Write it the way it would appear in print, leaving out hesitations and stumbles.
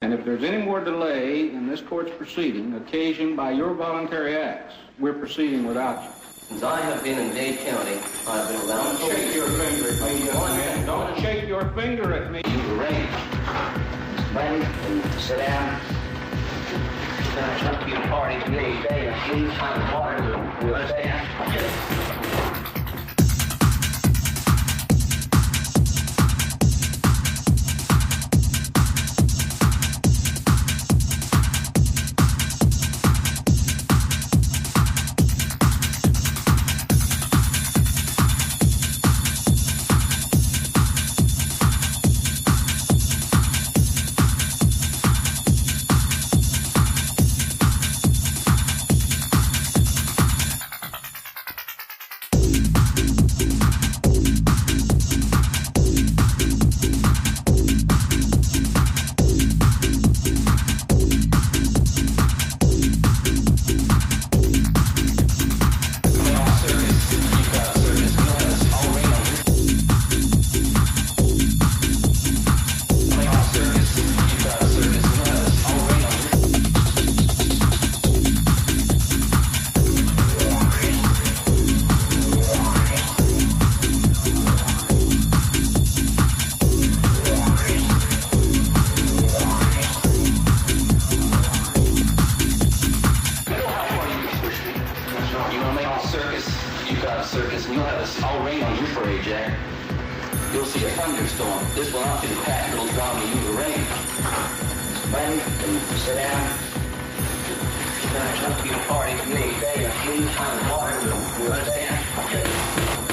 And if there's any more delay in this court's proceeding occasioned by your voluntary acts, we're proceeding without you. Since I have been in Dade County, I've been allowed to Shake your finger at me, young man. Don't shake your finger at me. You arrange. Buddy, and sit down. It's not to be a party to me. Stay and please find water. You understand? Circus, and you'll have a all rain on your parade, Jack. You'll see a thunderstorm. This will not be the packed little drama you arranged. Buddy, and sit down. It's not to be a party to me. Stay and please find water. You understand?